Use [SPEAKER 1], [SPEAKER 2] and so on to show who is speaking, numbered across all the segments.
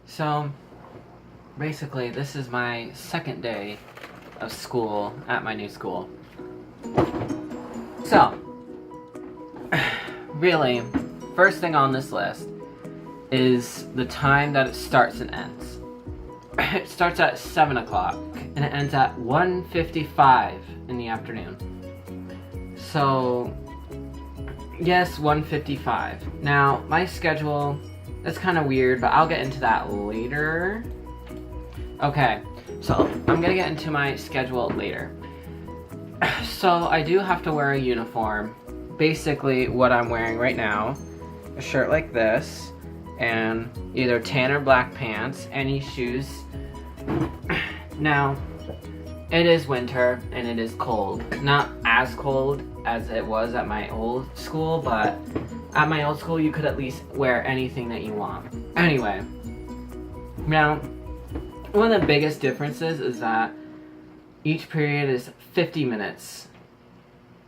[SPEAKER 1] So, basically, this is my second day of school at my new school. So, really, first thing on this list is the time that it starts and ends. It starts at 7 o'clock and it ends at 1:55 in the afternoon. So, yes, 1:55. Now, my schedule, that's kind of weird, but I'll get into that later. Okay, so I'm gonna get into my schedule later. So I do have to wear a uniform. Basically what I'm wearing right now, a shirt like this, and either tan or black pants, any shoes. Now, it is winter and it is cold. Not as cold as it was at my old school, but at my old school you could at least wear anything that you want. Anyway, now, one of the biggest differences is that each period is 50 minutes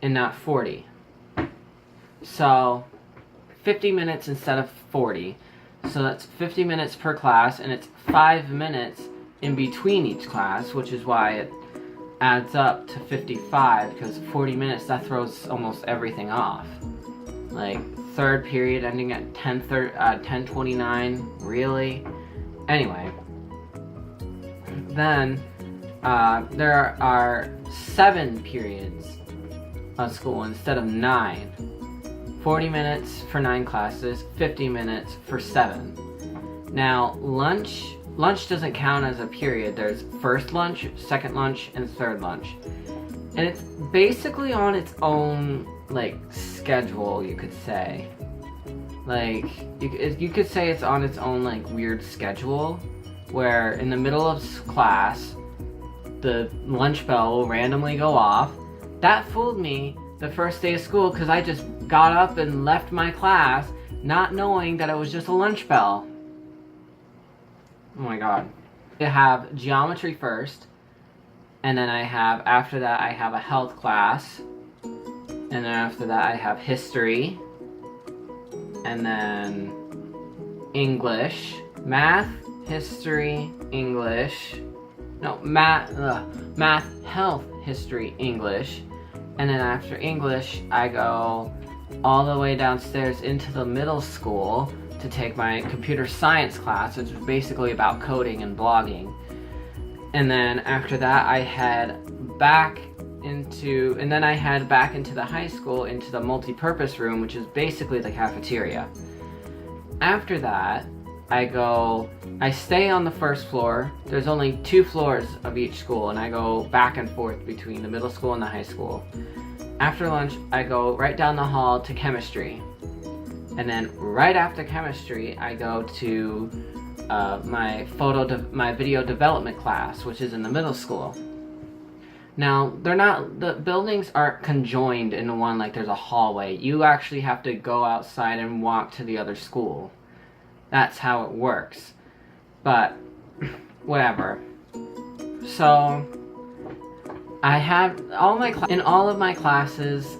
[SPEAKER 1] and not 40. So, 50 minutes instead of 40. So that's 50 minutes per class, and it's 5 minutes in between each class, which is why it adds up to 55, because 40 minutes, that throws almost everything off. Like, third period ending at 10:29, really? Anyway. Then, there are 7 periods of school instead of 9. 40 minutes for 9 classes, 50 minutes for 7. Now, lunch doesn't count as a period. There's first lunch, second lunch, and third lunch. And it's basically on its own, like, schedule, you could say. Like, you could say it's on its own, like, weird schedule, where in the middle of class, the lunch bell will randomly go off. That fooled me the first day of school because I just got up and left my class not knowing that it was just a lunch bell. Oh my god. I have geometry first, and then after that I have a health class, and then after that I have history, and then English, math, history, English, math, health, history, English, and then after English, I go all the way downstairs into the middle school to take my computer science class, which is basically about coding and blogging. And then after that, I head back into the high school, into the multi-purpose room, which is basically the cafeteria. After that, I stay on the first floor. There's only 2 floors of each school, and I go back and forth between the middle school and the high school. After lunch, I go right down the hall to chemistry. And then right after chemistry, I go to my video development class, which is in the middle school. Now, the buildings aren't conjoined into one like there's a hallway. You actually have to go outside and walk to the other school. That's how it works. But, whatever. So, in all of my classes,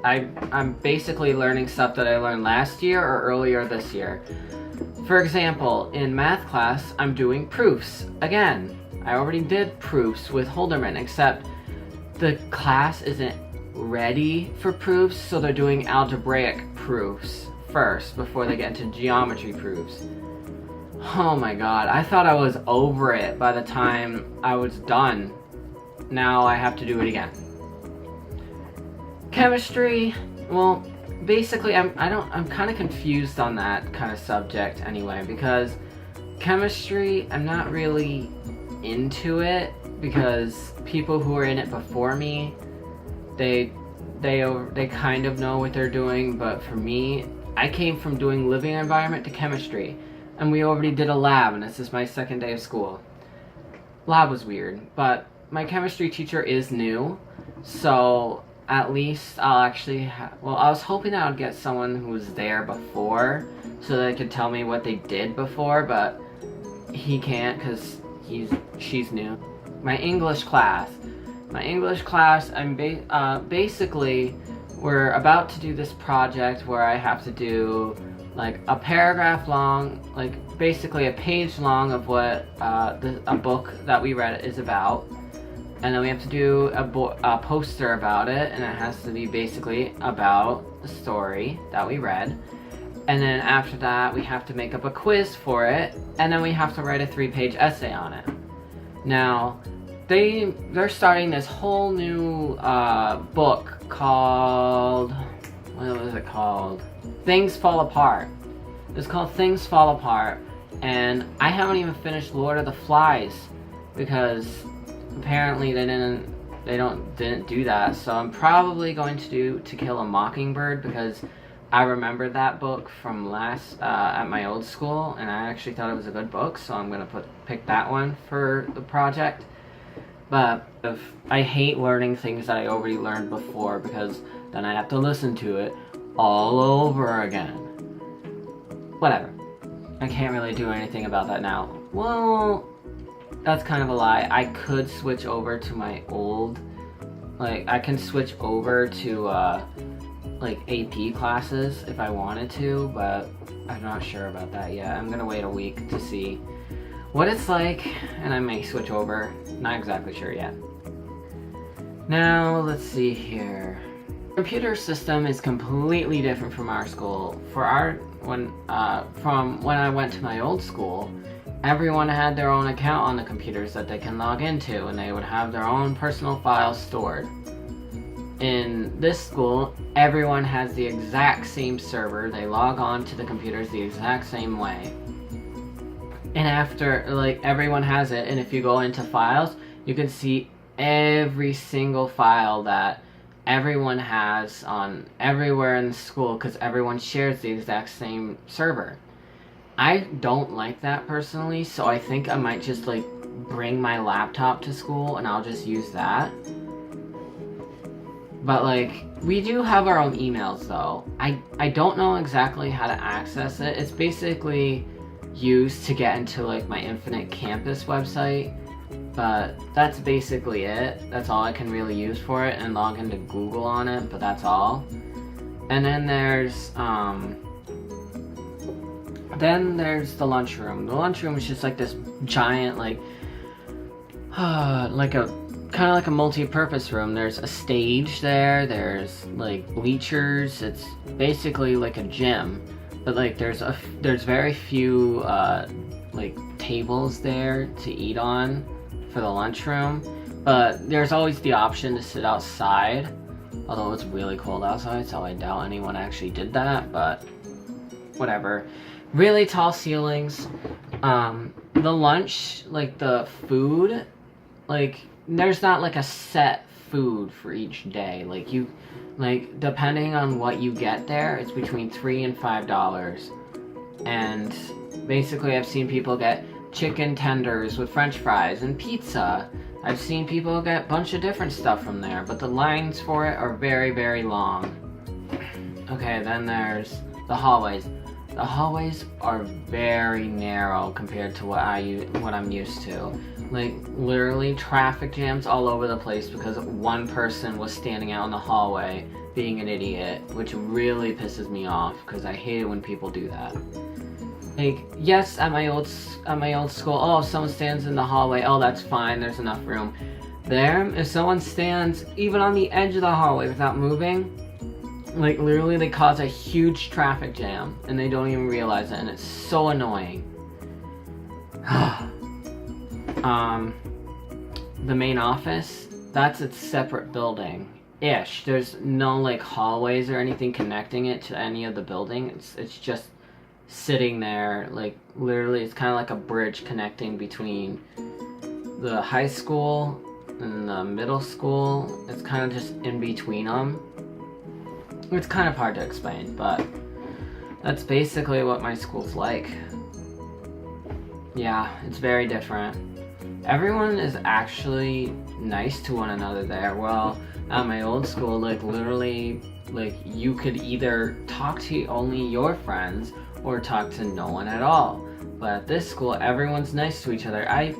[SPEAKER 1] I'm basically learning stuff that I learned last year or earlier this year. For example, in math class, I'm doing proofs. Again, I already did proofs with Holderman, except the class isn't ready for proofs, so they're doing algebraic proofs first before they get into geometry proofs. Oh my god, I thought I was over it by the time I was done. Now I have to do it again. Chemistry, well, basically I'm kind of confused on that kind of subject anyway, because chemistry, I'm not really into it, because people who are in it before me, they kind of know what they're doing, but for me, I came from doing living environment to chemistry, and we already did a lab, and this is my second day of school. Lab was weird, but my chemistry teacher is new, so at least I'll actually I was hoping I would get someone who was there before, so they could tell me what they did before, but he can't because she's new. My English class, I'm basically, we're about to do this project where I have to do like a paragraph long, like basically a page long of what a book that we read is about. And then we have to do a poster about it, and it has to be basically about the story that we read. And then after that, we have to make up a quiz for it, and then we have to write a 3-page essay on it. Now, they're starting this whole new book called, what was it called? Things Fall Apart. It's called Things Fall Apart, and I haven't even finished Lord of the Flies because apparently they didn't do that. So I'm probably going to do To Kill a Mockingbird because I remember that book from last at my old school, and I actually thought it was a good book, so I'm gonna pick that one for the project. But I hate learning things that I already learned before because then I have to listen to it all over again. Whatever. I can't really do anything about that now. Well, that's kind of a lie. I could switch over to my old, like, I can switch over to, like, AP classes if I wanted to, but I'm not sure about that yet. I'm gonna wait a week to see what it's like, and I may switch over. Not exactly sure yet. Now, let's see here. Computer system is completely different from our school. From when I went to my old school, everyone had their own account on the computers that they can log into, and they would have their own personal files stored. In this school, everyone has the exact same server. They log on to the computers the exact same way. And after, like, everyone has it, and if you go into files, you can see every single file that everyone has on everywhere in the school because everyone shares the exact same server. I don't like that personally, so I think I might just, like, bring my laptop to school and I'll just use that. But, like, we do have our own emails, though. I don't know exactly how to access it. It's basically used to get into, like, my Infinite Campus website. But that's basically it. That's all I can really use for it, and log into Google on it, but that's all. And then there's the lunchroom. The lunchroom is just like this giant, like kind of like a multi-purpose room. There's a stage there, there's like bleachers. It's basically like a gym, but like there's very few like tables there to eat on for the lunchroom. But there's always the option to sit outside, although it's really cold outside, so I doubt anyone actually did that, but whatever. Really tall ceilings. The lunch, like the food, like there's not like a set food for each day. Like depending on what you get there, it's between $3 and $5. And basically I've seen people get chicken tenders with french fries and pizza. I've seen people get a bunch of different stuff from there, but the lines for it are very, very long. Okay, then there's the hallways. The hallways are very narrow compared to what I'm used to. Like, literally traffic jams all over the place because one person was standing out in the hallway being an idiot, which really pisses me off because I hate it when people do that. Like, yes, at my old school, oh, if someone stands in the hallway, oh, that's fine, there's enough room. There, if someone stands even on the edge of the hallway without moving, like, literally they cause a huge traffic jam, and they don't even realize it, and it's so annoying. The main office, that's its separate building-ish. There's no, like, hallways or anything connecting it to any of the building. It's just sitting there, like, literally it's kind of like a bridge connecting between the high school and the middle school. It's kind of just in between them. It's kind of hard to explain, but that's basically what my school's like. Yeah, it's very different. Everyone is actually nice to one another there. Well, at my old school, like, literally, like, you could either talk to only your friends or talk to no one at all. But at this school, everyone's nice to each other. I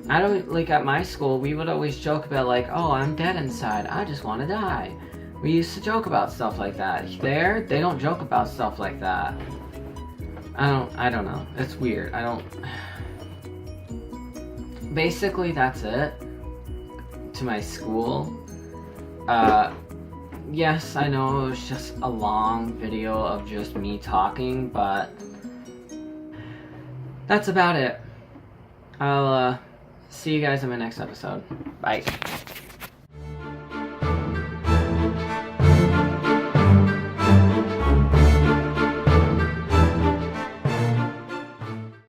[SPEAKER 1] don't, like, at my school, we would always joke about, like, oh, I'm dead inside, I just want to die. We used to joke about stuff like that. There, they don't joke about stuff like that. I don't know. It's weird. Basically, that's it to my school. Yes, I know it was just a long video of just me talking, but that's about it. I'll see you guys in my next episode. Bye.